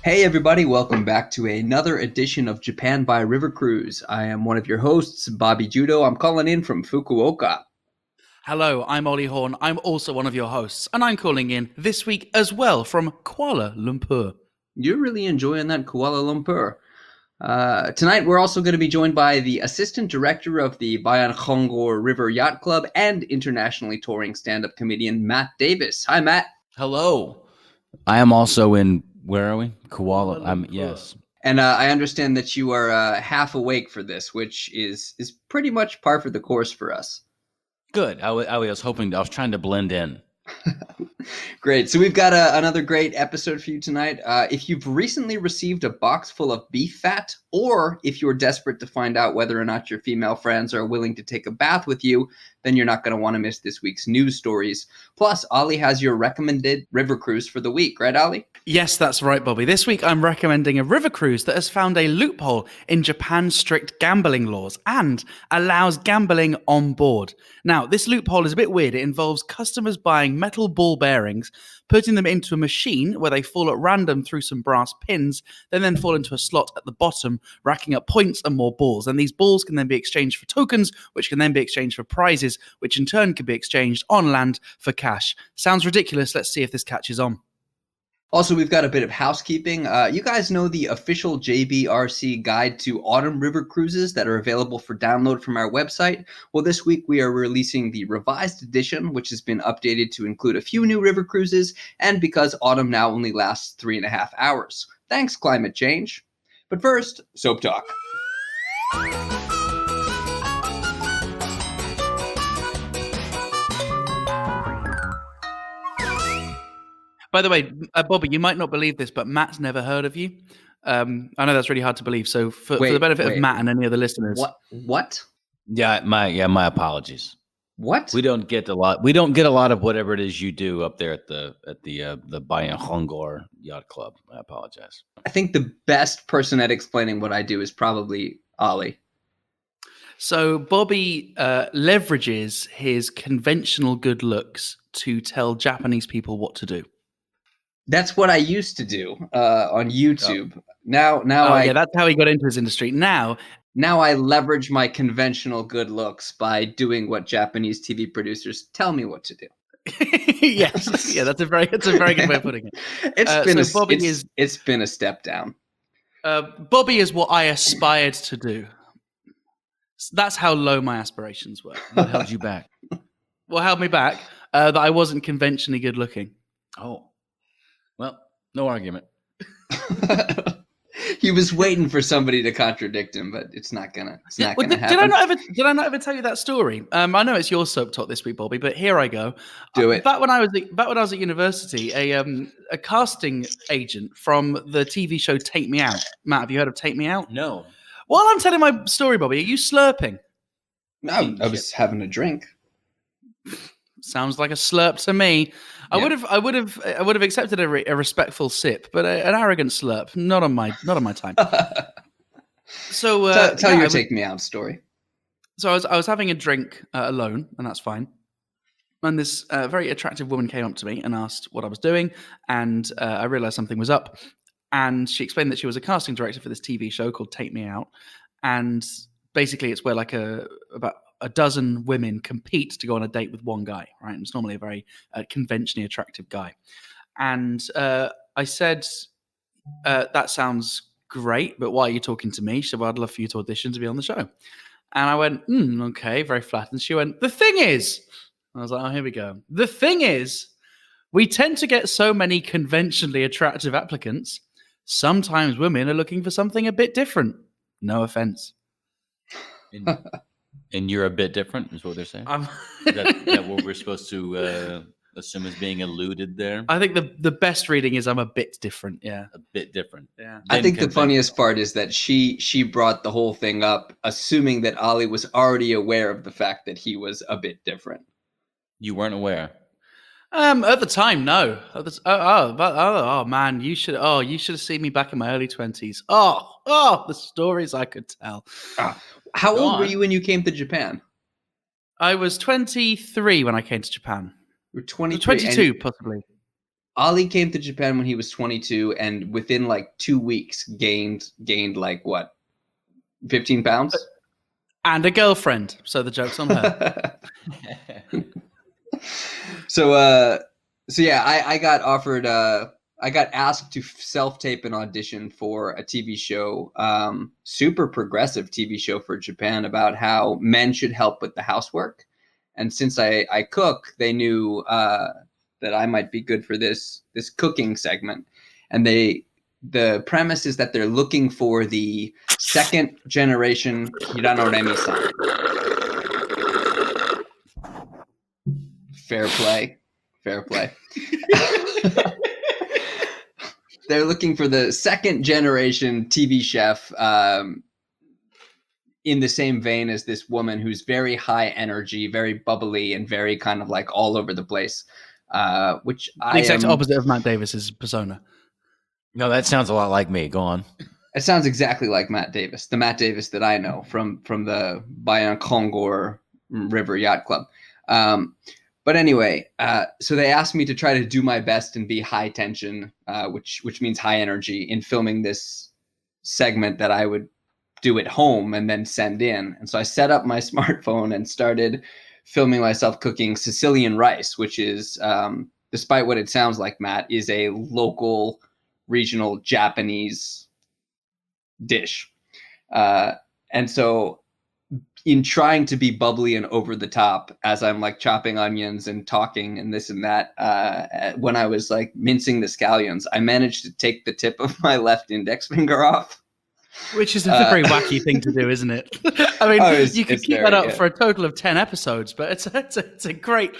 Hey everybody, welcome back to another edition of Japan by River Cruise. I am one of your hosts, Bobby Judo. I'm calling in from Fukuoka. Hello, I'm Ollie Horn. I'm also one of your hosts, and I'm calling in this week as well from Kuala Lumpur. You're really enjoying that Kuala Lumpur. Tonight we're also going to be joined by the assistant director of the Bayankhongor River Yacht Club and internationally touring stand-up comedian Matt Davies. Hi, Matt. Hello. I am also in, where are we? Kuala. Lumpur. Yes. And I understand that you are half awake for this, which is pretty much par for the course for us. Good. I was trying to blend in. Great. So we've got another great episode for you tonight. If you've recently received a box full of beef fat, or if you're desperate to find out whether or not your female friends are willing to take a bath with you, then you're not going to want to miss this week's news stories. Plus, Ollie has your recommended river cruise for the week, right, Ollie? Yes, that's right, Bobby. This week I'm recommending a river cruise that has found a loophole in Japan's strict gambling laws and allows gambling on board. Now, this loophole is a bit weird. It involves customers buying metal ball bearings, putting them into a machine where they fall at random through some brass pins, then fall into a slot at the bottom, racking up points and more balls. And these balls can then be exchanged for tokens, which can then be exchanged for prizes, which in turn can be exchanged on land for cash. Sounds ridiculous. Let's see if this catches on. Also, we've got a bit of housekeeping. You guys know the official JRBC guide to autumn river cruises that are available for download from our website? Well, this week we are releasing the revised edition, which has been updated to include a few new river cruises, and because autumn now only lasts 3.5 hours. Thanks, climate change. But first, soap talk. By the way, Bobby, you might not believe this, but Matt's never heard of you. I know that's really hard to believe. So for the benefit of Matt and any other listeners. What? Yeah, my apologies. What? We don't get a lot of whatever it is you do up there at the Bayankhongor Yacht Club. I apologize. I think the best person at explaining what I do is probably Ollie. So Bobby leverages his conventional good looks to tell Japanese people what to do. That's what I used to do on YouTube. Oh. Now, yeah, that's how he got into his industry. Now I leverage my conventional good looks by doing what Japanese TV producers tell me what to do. Yes, yeah, that's a very good way of putting it. It's been a step down. Bobby is what I aspired to do. That's how low my aspirations were. What held you back? What held me back? That I wasn't conventionally good looking. Oh. Well, no argument. He was waiting for somebody to contradict him, but it's not gonna happen. Did I not ever tell you that story? I know it's your soap talk this week, Bobby, but here I go. Do it. Back when I was at university, a casting agent from the TV show Take Me Out. Matt, have you heard of Take Me Out? No. While I'm telling my story, Bobby, are you slurping? No, I was having a drink. Sounds like a slurp to me. Yeah. I would have accepted a respectful sip, but an arrogant slurp, not on my time. So tell your Take Me Out story. So I was having a drink alone, and that's fine. And this very attractive woman came up to me and asked what I was doing, and I realized something was up. And she explained that she was a casting director for this TV show called Take Me Out, and basically it's where like about a dozen women compete to go on a date with one guy, right? And it's normally a very conventionally attractive guy. And I said, that sounds great, but why are you talking to me? She said, well, I'd love for you to audition to be on the show. And I went, okay, very flat. And she went, the thing is, I was like, oh, here we go. The thing is, we tend to get so many conventionally attractive applicants. Sometimes women are looking for something a bit different. No offense. And you're a bit different, is what they're saying? Is that what we're supposed to assume is being alluded there? I think the best reading is I'm a bit different, yeah. A bit different. Yeah. I think the funniest part is that she brought the whole thing up, assuming that Ollie was already aware of the fact that he was a bit different. You weren't aware? At the time, no. Man, you should have seen me back in my early 20s. Oh, the stories I could tell. How old were you when you came to Japan? I was 23 when I came to Japan. You were 23. 22, possibly. Ollie came to Japan when he was 22, and within like 2 weeks gained like what, 15 pounds? And a girlfriend. So the joke's on her. So yeah, I got offered. I got asked to self-tape an audition for a TV show, super progressive TV show for Japan about how men should help with the housework. And since I cook, they knew that I might be good for this cooking segment. And the premise is that they're looking for the second generation Hiranor-Remi-san. Fair play. They're looking for the second generation TV chef, in the same vein as this woman who's very high energy, very bubbly, and very kind of like all over the place. Which The exact opposite of Matt Davis's persona. No, that sounds a lot like me. Go on. It sounds exactly like Matt Davis, the Matt Davis that I know from the Bayankhongor River Yacht Club. But anyway, so they asked me to try to do my best and be high tension, which means high energy, in filming this segment that I would do at home and then send in. And so I set up my smartphone and started filming myself cooking Sicilian rice, which is, despite what it sounds like, Matt, is a local, regional Japanese dish. And so in trying to be bubbly and over the top as I'm like chopping onions and talking and this and that, when I was like mincing the scallions, I managed to take the tip of my left index finger off. Which is a very wacky thing to do, isn't it? I mean, you could keep that up for a total of 10 episodes, but it's a great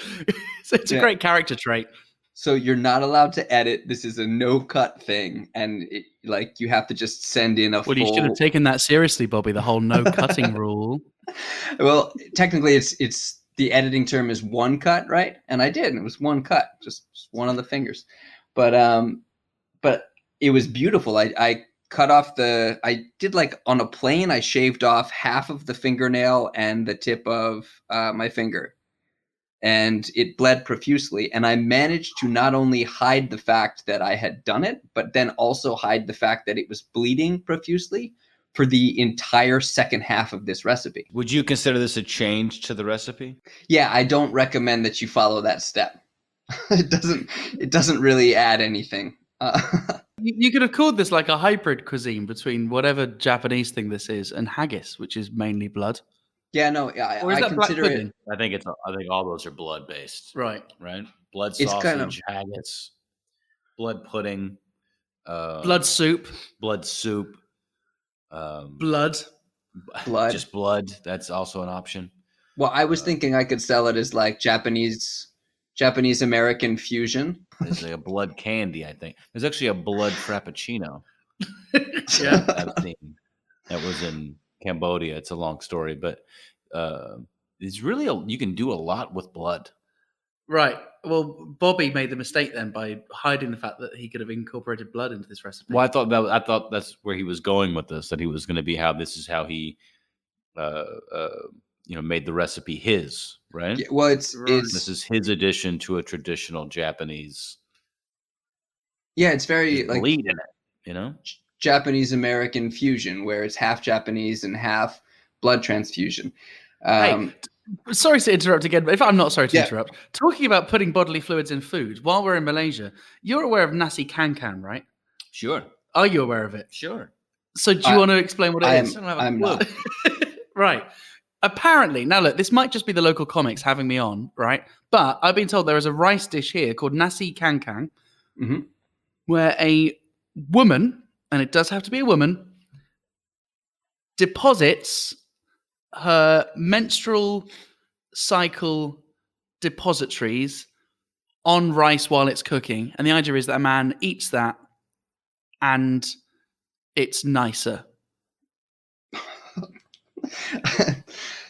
great character trait. So you're not allowed to edit. This is a no-cut thing, and like you have to just send in a full... Well, you should have taken that seriously, Bobby, the whole no-cutting rule. Well, technically, it's the editing term is one cut, right? And I did, and it was one cut, just one on the fingers. But it was beautiful. I cut off I did like on a plane, I shaved off half of the fingernail and the tip of my finger. And it bled profusely. And I managed to not only hide the fact that I had done it, but then also hide the fact that it was bleeding profusely for the entire second half of this recipe. Would you consider this a change to the recipe? Yeah, I don't recommend that you follow that step. It doesn't really add anything. You could have called this like a hybrid cuisine between whatever Japanese thing this is and haggis, which is mainly blood. Yeah, no, Or is I that black consider pudding? it. I think all those are blood based. Right. Blood It's sausage, kind of- haggis, blood pudding, Blood soup. blood soup, Blood. just blood. That's also an option. Well, I was thinking I could sell it as like Japanese American fusion. There's like a blood candy, I think. There's actually a blood frappuccino Yeah. I've seen. That was in Cambodia. It's a long story, but it's really you can do a lot with blood. Right. Well, Bobby made the mistake then by hiding the fact that he could have incorporated blood into this recipe. Well, I thought that's where he was going with this. That he was going to be how he, made the recipe his, right? Yeah, well, it's This is his addition to a traditional Japanese. Yeah, it's very like bleed in it, Japanese American fusion, where it's half Japanese and half blood transfusion. Hey, sorry to interrupt again, but if I'm not sorry to Yeah. interrupt, talking about putting bodily fluids in food while we're in Malaysia, you're aware of nasi cancan, right? Sure. Are you aware of it? Sure. So do you want to explain what it is? I'm not. Right. Apparently, now look, this might just be the local comics having me on, right? But I've been told there is a rice dish here called nasi cancan, Mhm. where a woman, and it does have to be a woman, deposits her menstrual cycle depositories on rice while it's cooking. And the idea is that a man eats that and it's nicer.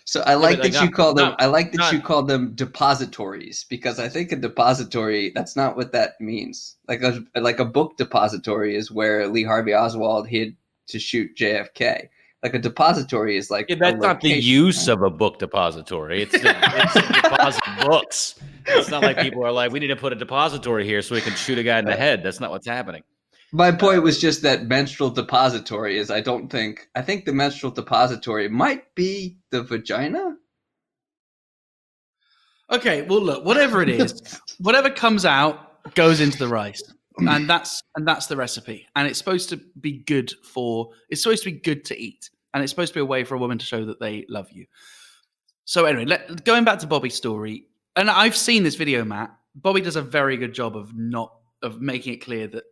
So I like but that you call them. not- I like that not- you call them depositories, because I think a depository, that's not what that means. Like a book depository is where Lee Harvey Oswald hid to shoot JFK. Like a depository is like Yeah, that's not the use of a book depository. It's to deposit books. It's not like people are like, we need to put a depository here so we can shoot a guy in the head. That's not what's happening. My point was just that menstrual depository is, I think the menstrual depository might be the vagina. Okay, well, look, whatever it is, whatever comes out goes into the rice, and that's the recipe. And it's supposed to be good to eat, and it's supposed to be a way for a woman to show that they love you. So anyway, going back to Bobby's story, and I've seen this video, Matt. Bobby does a very good job of making it clear that,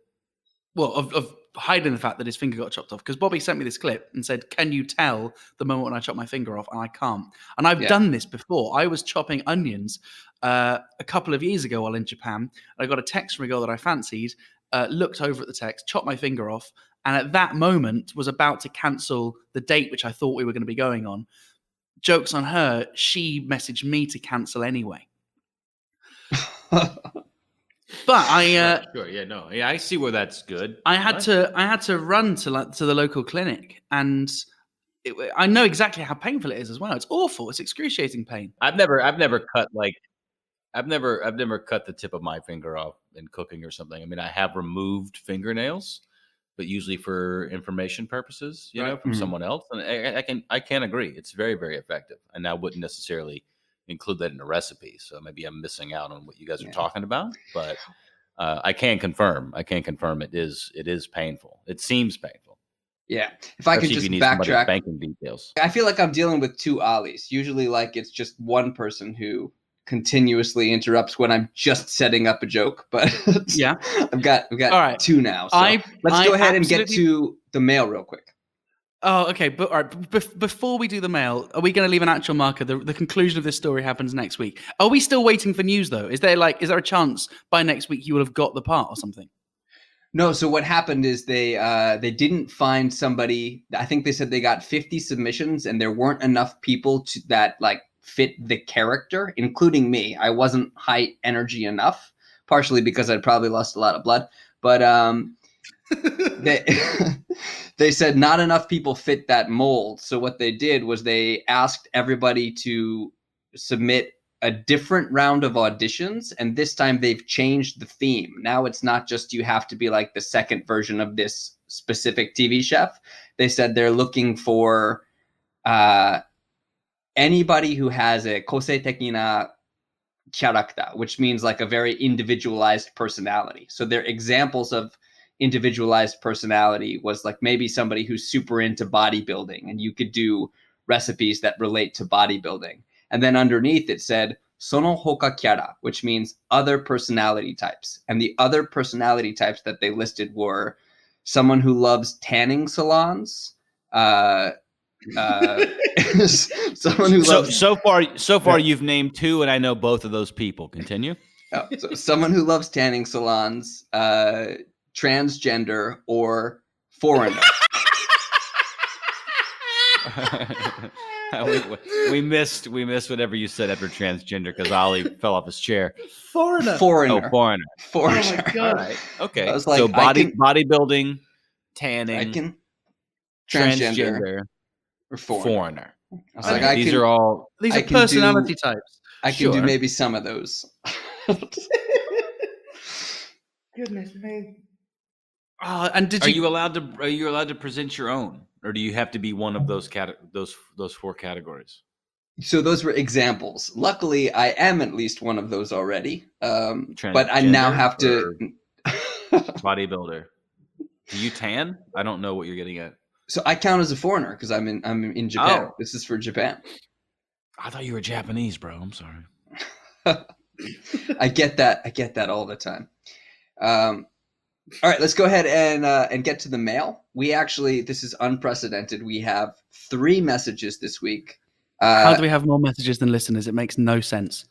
of hiding the fact that his finger got chopped off, because Bobby sent me this clip and said, can you tell the moment when I chopped my finger off? And I can't. And I've done this before. I was chopping onions a couple of years ago while in Japan. And I got a text from a girl that I fancied, looked over at the text, chopped my finger off, and at that moment was about to cancel the date which I thought we were going to be going on. Joke's on her, she messaged me to cancel anyway. But I I see where that's good. I had to run to the local clinic, and I know exactly how painful it is as well. It's awful. It's excruciating pain. I've never cut the tip of my finger off in cooking or something. I mean, I have removed fingernails, but usually for information purposes, from someone else. And I can agree. It's very, very effective. And I wouldn't necessarily include that in a recipe. So maybe I'm missing out on what you guys are talking about, but I can confirm it is painful. It seems painful. Yeah. If I could just backtrack, banking details. I feel like I'm dealing with two Ollies. Usually like it's just one person who continuously interrupts when I'm just setting up a joke, but yeah, I've got all right. two now. So let's go ahead and get to the mail real quick. Oh, okay. But all right, before we do the mail, are we going to leave an actual marker? The conclusion of this story happens next week. Are we still waiting for news though? Is there a chance by next week you will have got the part or something? No. So what happened is they didn't find somebody. I think they said they got 50 submissions and there weren't enough people that fit the character, including me. I wasn't high energy enough, partially because I'd probably lost a lot of blood, but they said not enough people fit that mold. So what they did was they asked everybody to submit a different round of auditions, and this time they've changed the theme. Now it's not just you have to be like the second version of this specific TV chef. They said they're looking for anybody who has a kosei-teki na character, which means like a very individualized personality. So their examples of individualized personality was like maybe somebody who's super into bodybuilding, and you could do recipes that relate to bodybuilding. And then underneath it said sono hoka kyara, which means other personality types. And the other personality types that they listed were someone who loves tanning salons, someone who loves... so far you've named two, and I know both of those people. Continue. So someone who loves tanning salons, transgender, or foreigner. we missed whatever you said after transgender because Ollie fell off his chair. Foreigner. Oh, foreigner. Oh my God. All right. Okay. Like, so bodybuilding, tanning, transgender, or foreigner. I was like, these are personality types. I can do maybe some of those. Goodness me. Are you allowed to present your own, or do you have to be one of those those four categories? So those were examples. Luckily, I am at least one of those already. But I now have to bodybuilder. Do you tan? I don't know what you're getting at. So I count as a foreigner because I'm in Japan. Oh. This is for Japan. I thought you were Japanese, bro. I'm sorry. I get that all the time. All right, let's go ahead and get to the mail. This is unprecedented. We have 3 messages this week. How do we have more messages than listeners? It makes no sense.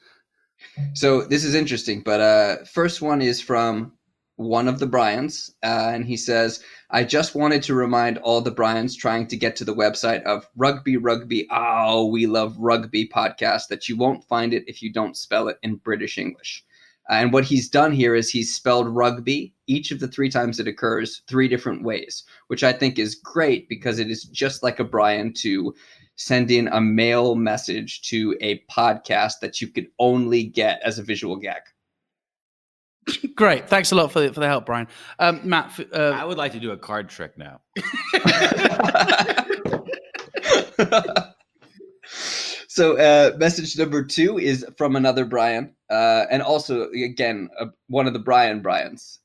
So this is interesting, but first one is from one of the Bryans, and he says, I just wanted to remind all the Bryans trying to get to the website of Rugby, oh, we love rugby podcast that you won't find it if you don't spell it in British English. And what he's done here is he's spelled rugby each of the 3 times it occurs 3 different ways, which I think is great because it is just like a Brian to send in a mail message to a podcast that you could only get as a visual gag. Great. Thanks a lot for the help, Brian. Matt, I would like to do a card trick now. So message number 2 is from another Brian, and also, again, one of the Bryans.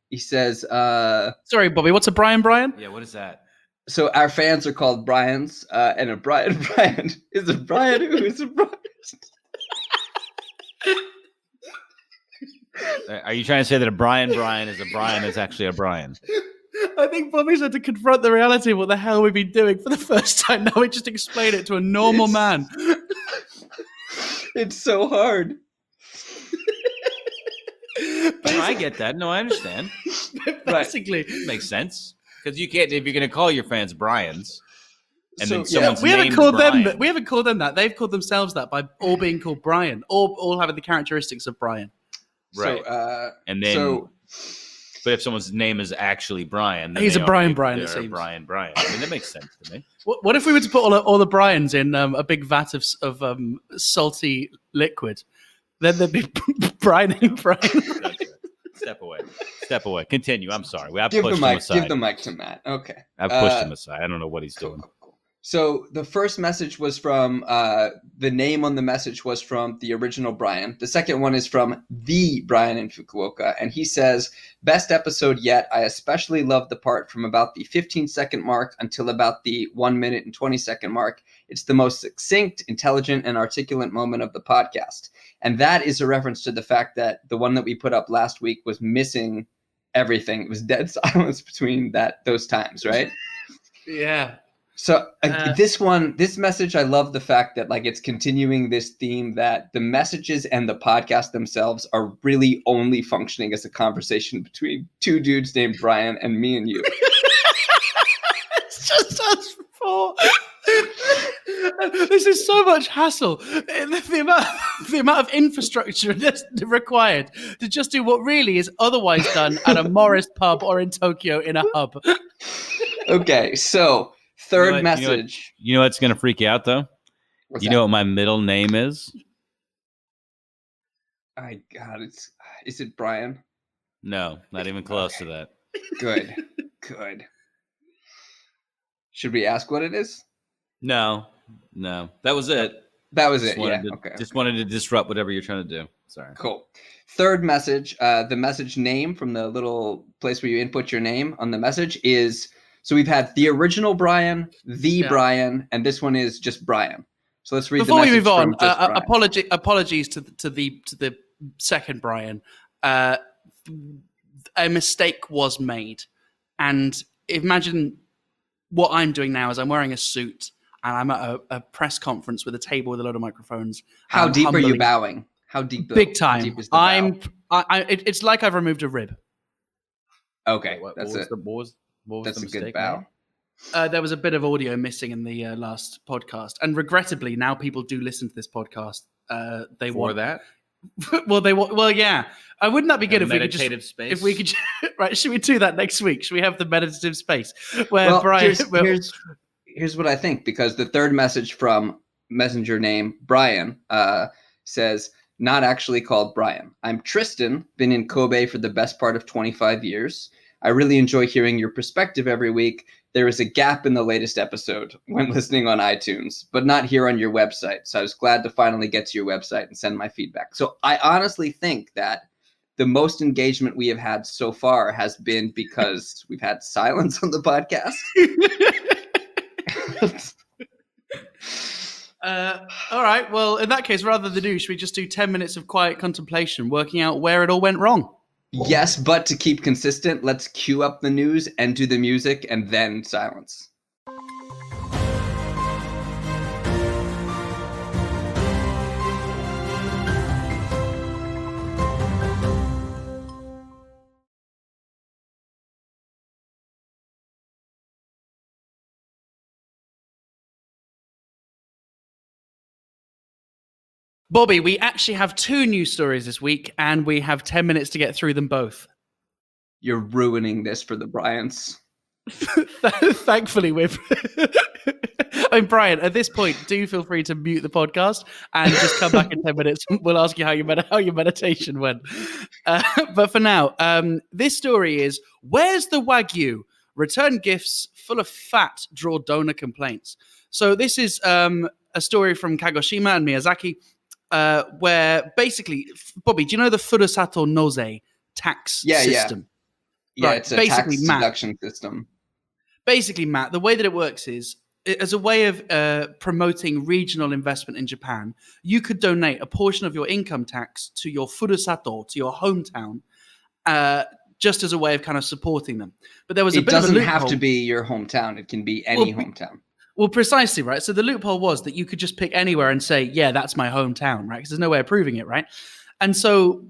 He says... sorry, Bobby, what's a Brian? Yeah, what is that? So our fans are called Bryans, and a Brian is a Brian who is a Brian. Are you trying to say that a Brian is a Brian is actually a Brian? I think Bobby's had to confront the reality of what the hell we've been doing for the first time. Now we just explain it to a normal man. It's so hard. No, I get that. No, I understand. Basically, It makes sense. Because you can't, if you're going to call your fans Brians, and then So, someone's we haven't named called Brian. them. We haven't called them that. They've called themselves that by all being called Brian, all having the characteristics of Brian. Right. So, And then, so but if someone's name is actually Brian, then He's they a are- Brian, they're it seems. Brian. I mean, that makes sense to me. What if we were to put all the Brians in a big vat of salty liquid? Then there'd be Brian and Brian. That's right. Step away. Continue. I'm sorry. I've give pushed the him mic. aside. Give the mic to Matt. Okay. I've pushed him aside. I don't know what he's doing. Cool. So the first message was from the name on the message was from the original Brian. The second one is from the Brian in Fukuoka, and he says, "Best episode yet. I especially love the part from about the 15-second mark until about the 1 minute and 20-second mark. It's the most succinct, intelligent, and articulate moment of the podcast." And that is a reference to the fact that the one that we put up last week was missing everything. It was dead silence between those times, right? Yeah. So this message, I love the fact that like it's continuing this theme that the messages and the podcast themselves are really only functioning as a conversation between 2 dudes named Brian and me and you. It's just us 4. This is so much hassle. The amount of infrastructure that's required to just do what really is otherwise done at a Morris pub or in Tokyo in a hub. Okay, so third message. You know what's going to freak you out, though? What's You that? know what my middle name is? My God, is it Brian? No, not even close to that. Good. Should we ask what it is? No. That was it. That was Just it. wanted Yeah. to- Okay. Just wanted to disrupt whatever you're trying to do. Sorry. Cool. Third message, the message name from the little place where you input your name on the message is, so we've had the original Brian, Brian, and this one is just Brian. So let's read Before the we message move on, from just Brian. apologies to the second Brian. A mistake was made, and imagine what I'm doing now is I'm wearing a suit and I'm at a press conference with a table with a load of microphones. How deep are you humbling- bowing? How deep? Big time. How deep is the bow? It's like I've removed a rib. Okay, What that's was it. the That's a good mistake bow. made? There was a bit of audio missing in the last podcast, and regrettably, now people do listen to this podcast. They For want that? Well, yeah. Wouldn't that be good if we could just Meditative space. if we could right? Should we do that next week? Should we have the meditative space where Well, Brian? here's what I think, because the third message from messenger name Brian says, not actually called Brian. I'm Tristan, been in Kobe for the best part of 25 years. I really enjoy hearing your perspective every week. There is a gap in the latest episode when listening on iTunes, but not here on your website. So I was glad to finally get to your website and send my feedback. So I honestly think that the most engagement we have had so far has been because we've had silence on the podcast. All right. Well, in that case, rather than should we just do 10 minutes of quiet contemplation, working out where it all went wrong? Yes, but to keep consistent, let's cue up the news and do the music and then silence. Bobby, we actually have 2 news stories this week, and we have 10 minutes to get through them both. You're ruining this for the Bryants. Thankfully, I mean, Brian, at this point, do feel free to mute the podcast and just come back in 10 minutes. We'll ask you how your meditation went. But for now, this story is, where's the Wagyu? Return gifts full of fat draw donor complaints. So this is a story from Kagoshima and Miyazaki, where basically, Bobby, do you know the Furusato Noze tax system? Yeah, Right, it's a basically, tax Matt. deduction system. Basically, Matt, the way that it works is, as a way of promoting regional investment in Japan, you could donate a portion of your income tax to your furusato, to your hometown, just as a way of kind of supporting them. But there was a bit of a loophole. It doesn't have to be your hometown. It can be any hometown. Well, precisely, right? So the loophole was that you could just pick anywhere and say, yeah, that's my hometown, right? Because there's no way of proving it, right? And so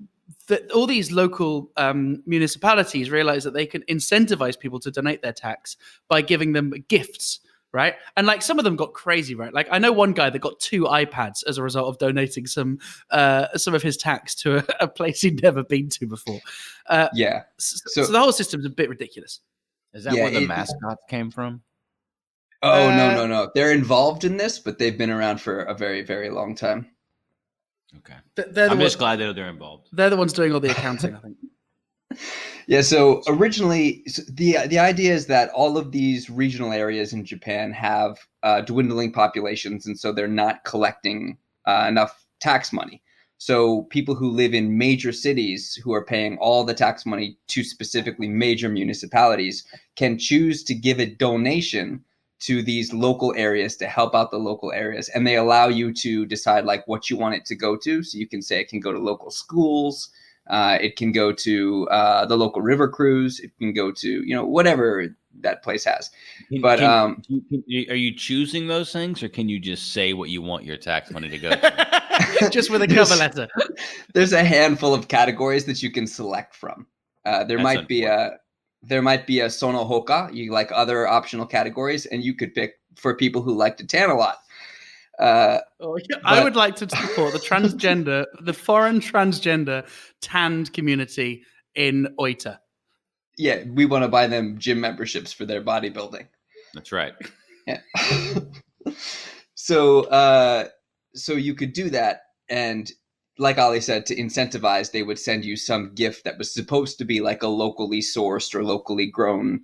all these local municipalities realized that they could incentivize people to donate their tax by giving them gifts, right? And like some of them got crazy, right? Like I know one guy that got 2 iPads as a result of donating some of his tax to a place he'd never been to before. Yeah. So the whole system's a bit ridiculous. Is that where the mascots came from? Oh, no. They're involved in this, but they've been around for a very, very long time. Okay. I'm just glad that they're involved. They're the ones doing all the accounting, I think. Yeah, so originally, the idea is that all of these regional areas in Japan have dwindling populations, and so they're not collecting enough tax money. So people who live in major cities who are paying all the tax money to specifically major municipalities can choose to give a donation to these local areas to help out the local areas. And they allow you to decide like what you want it to go to. So you can say it can go to local schools. It can go to the local river cruise. It can go to, whatever that place has. But are you choosing those things, or can you just say what you want your tax money to go to? Just with a cover letter. There's a handful of categories that you can select from. There might be a sonohoka, you like other optional categories, and you could pick for people who like to tan a lot. I would like to support the foreign transgender tanned community in Oita. Yeah, we want to buy them gym memberships for their bodybuilding. That's right. Yeah. So you could do that, and like Ollie said, to incentivize, they would send you some gift that was supposed to be like a locally sourced or locally grown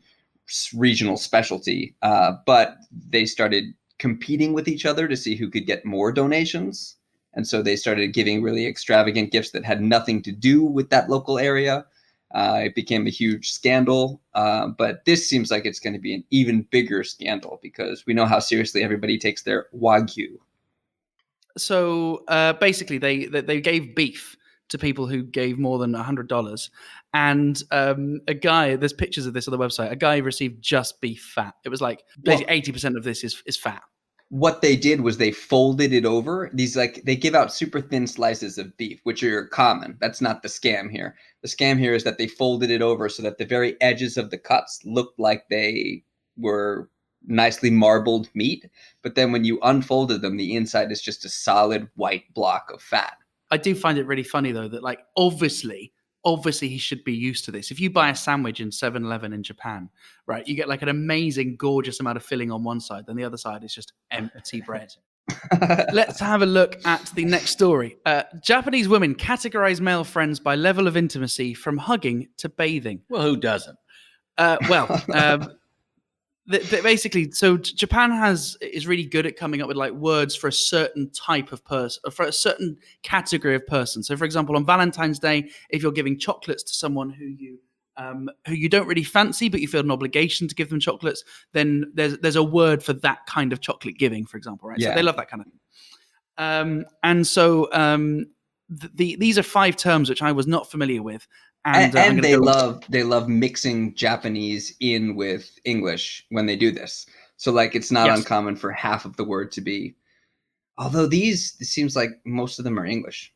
regional specialty, but they started competing with each other to see who could get more donations. And so they started giving really extravagant gifts that had nothing to do with that local area. It became a huge scandal. But this seems like it's going to be an even bigger scandal because we know how seriously everybody takes their Wagyu. So basically, they gave beef to people who gave more than $100. And a guy, there's pictures of this on the website, a guy received just beef fat. It was like basically 80% of this is fat. What they did was they folded it over. They give out super thin slices of beef, which are common. That's not the scam here. The scam here is that they folded it over so that the very edges of the cuts looked like they were nicely marbled meat. But then when you unfolded them, the inside is just a solid white block of fat. I do find it really funny, though, that like obviously he should be used to this. If you buy a sandwich in 7-Eleven in Japan, right, you get like an amazing, gorgeous amount of filling on one side. Then the other side is just empty bread. Let's have a look at the next story. Japanese women categorize male friends by level of intimacy from hugging to bathing. Well, who doesn't? Basically, so Japan is really good at coming up with like words for a certain type of person, for a certain category of person. So, for example, on Valentine's Day, if you're giving chocolates to someone who you don't really fancy, but you feel an obligation to give them chocolates, then there's a word for that kind of chocolate giving, for example, right? Yeah. So they love that kind of thing. And so these are 5 terms which I was not familiar with. And they love mixing Japanese in with English when they do this. So like it's not uncommon for half of the word to be, although it seems like most of them are English.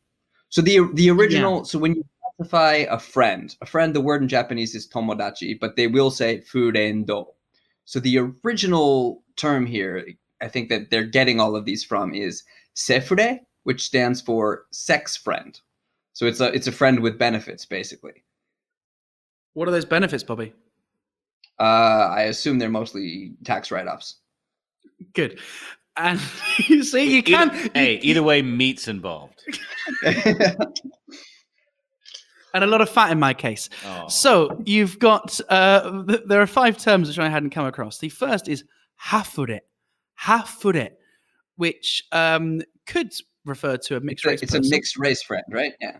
So the original, so when you classify a friend, the word in Japanese is tomodachi, but they will say furendo. So the original term here, I think that they're getting all of these from, is sefure, which stands for sex friend. So it's a friend with benefits, basically. What are those benefits, Bobby? I assume they're mostly tax write-offs. Good. And you see, you can. Either way, meat's involved. And a lot of fat in my case. Oh. So you've got, there are 5 terms which I hadn't come across. The first is hafure, which could refer to a mixed race It's person. a mixed race friend, right? Yeah.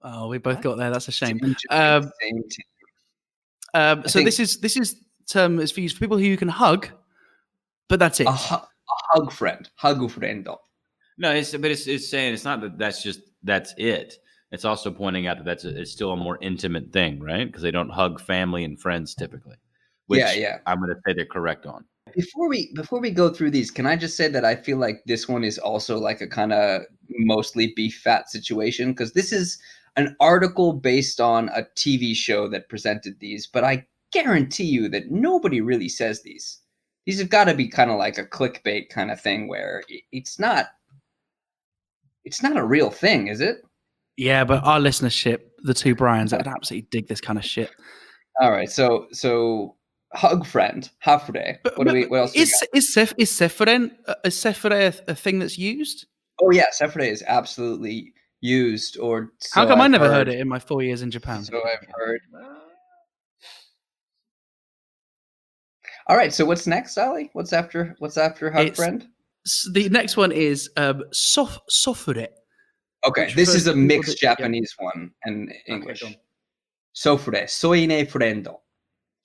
Oh, we both got there. That's a shame. Same So this is term is for used for people who you can hug, but that's it. A hug friend, hugufrendo. No, it's saying it's not that's it. It's also pointing out that it's still a more intimate thing, right? Because they don't hug family and friends typically. Which Yeah. I'm going to say they're correct on. Before we go through these, can I just say that I feel like this one is also like a kind of mostly beef fat situation, because this is an article based on a TV show that presented these, but I guarantee you that nobody really says these. These have got to be kind of like a clickbait kind of thing where it's not a real thing, is it? Yeah, but our listenership, the 2 Brians, would absolutely dig this kind of shit. All right, so hug friend, hafre. What else? Is sefren a thing that's used? Oh yeah, sefre is absolutely used. Or how come I never heard it in my 4 years in Japan? So I've heard. All right, so what's next, Ollie? What's after hug friend? The next one is sofure. Okay, this is a mixed Japanese one and English. Okay, sofure, soine friendo.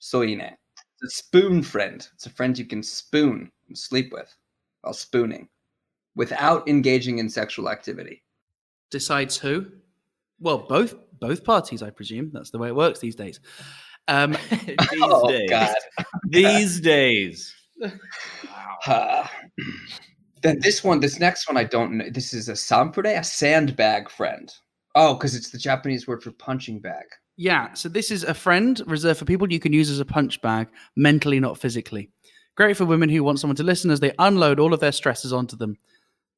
Soine. It's a spoon friend. It's a friend you can spoon and sleep with while spooning without engaging in sexual activity. Decides who? Well, both parties, I presume. That's the way it works these days. Days. God. These days. Wow. Then this next one, I don't know. This is a sanpure, a sandbag friend. Oh, because it's the Japanese word for punching bag. Yeah, so this is a friend reserved for people you can use as a punch bag, mentally, not physically. Great for women who want someone to listen as they unload all of their stresses onto them.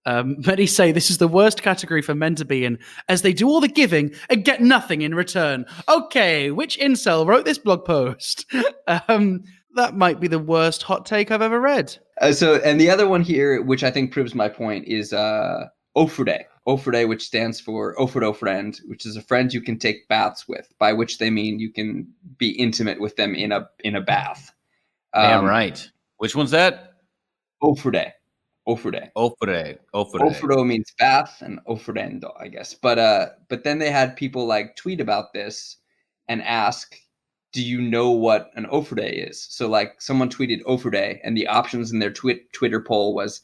Many say this is the worst category for men to be in, as they do all the giving and get nothing in return. Okay, which incel wrote this blog post? That might be the worst hot take I've ever read. And the other one here, which I think proves my point, is ofure. Ofure, which stands for ofuro friend, which is a friend you can take baths with, by which they mean you can be intimate with them in a bath. Damn right. Which one's that? Ofure. Ofuro means bath and ofrendo, I guess. But then they had people like tweet about this and ask, do you know what an ofure is? So like someone tweeted ofure, and the options in their Twitter poll was,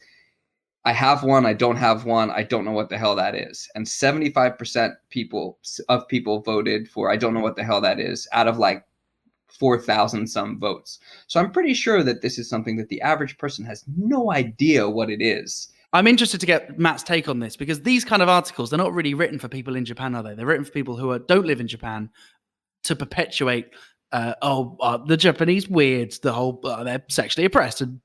I have one, I don't have one, I don't know what the hell that is. And 75% of people voted for I don't know what the hell that is, out of like 4,000 some votes. So I'm pretty sure that this is something that the average person has no idea what it is. I'm interested to get Matt's take on this, because these kind of articles, they're not really written for people in Japan, are they? They're written for people who don't live in Japan to perpetuate, the Japanese weirds, the whole, they're sexually oppressed and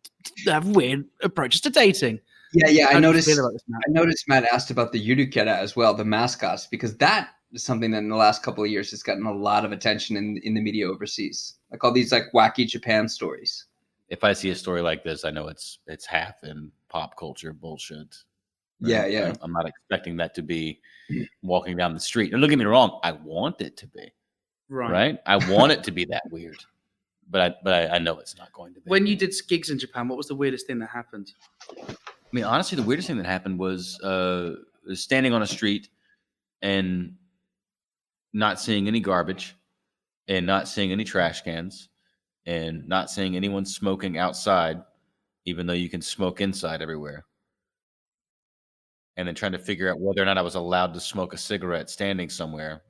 have weird approaches to dating. Yeah. How I do you feel about this, Matt? I noticed Matt asked about the yurukera as well, the mascots, because that is something that in the last couple of years has gotten a lot of attention in the media overseas. Like all these like wacky Japan stories. If I see a story like this, I know it's half in pop culture bullshit. Yeah. I'm not expecting that to be walking down the street. And don't get me wrong, I want it to be. Right? I want it to be that weird. But I know it's not going to be. When you did gigs in Japan, what was the weirdest thing that happened? I mean, honestly, the weirdest thing that happened was standing on a street and not seeing any garbage and not seeing any trash cans and not seeing anyone smoking outside, even though you can smoke inside everywhere. And then trying to figure out whether or not I was allowed to smoke a cigarette standing somewhere.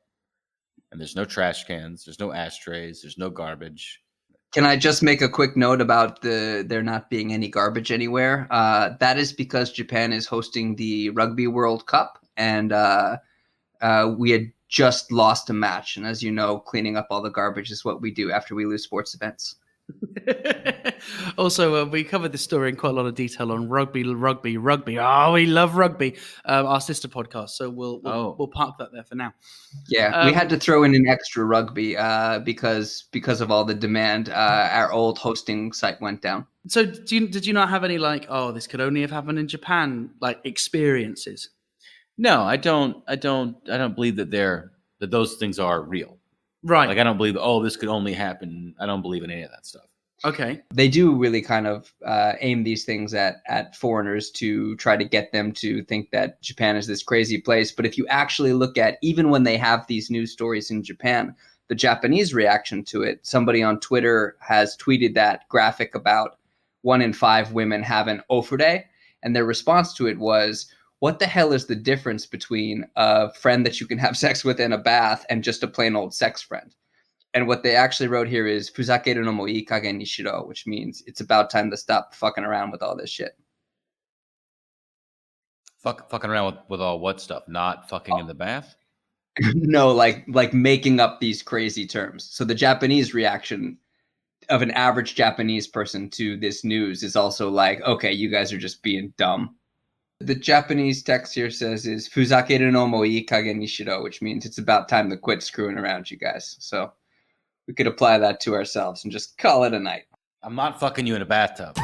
And there's no trash cans, there's no ashtrays, there's no garbage. Can I just make a quick note about there not being any garbage anywhere? That is because Japan is hosting the Rugby World Cup, and we had just lost a match. And as you know, cleaning up all the garbage is what we do after we lose sports events. Also, we covered this story in quite a lot of detail on rugby. Oh, we love rugby. Our sister podcast. So we'll park that there for now. Yeah, we had to throw in an extra rugby because of all the demand. Our old hosting site went down. So did you not have any like, oh, this could only have happened in Japan, like experiences? No, I don't believe that those things are real. Right. Like I don't believe, oh, this could only happen. I don't believe in any of that stuff. Okay. They do really kind of aim these things at foreigners to try to get them to think that Japan is this crazy place. But if you actually look at, even when they have these news stories in Japan, the Japanese reaction to it, somebody on Twitter has tweeted that graphic about 1 in 5 women have an ofure, and their response to it was, what the hell is the difference between a friend that you can have sex with in a bath and just a plain old sex friend? And what they actually wrote here is fuzakeru no mo ii kagen ni shiro, which means it's about time to stop fucking around with all this shit. Fucking around with all what stuff? Not fucking in the bath? No, like making up these crazy terms. So the Japanese reaction of an average Japanese person to this news is also like, okay, you guys are just being dumb. The Japanese text here says is fuzakeru no mo ii kagen ni shiro, which means it's about time to quit screwing around, you guys. So we could apply that to ourselves and just call it a night. I'm not fucking you in a bathtub.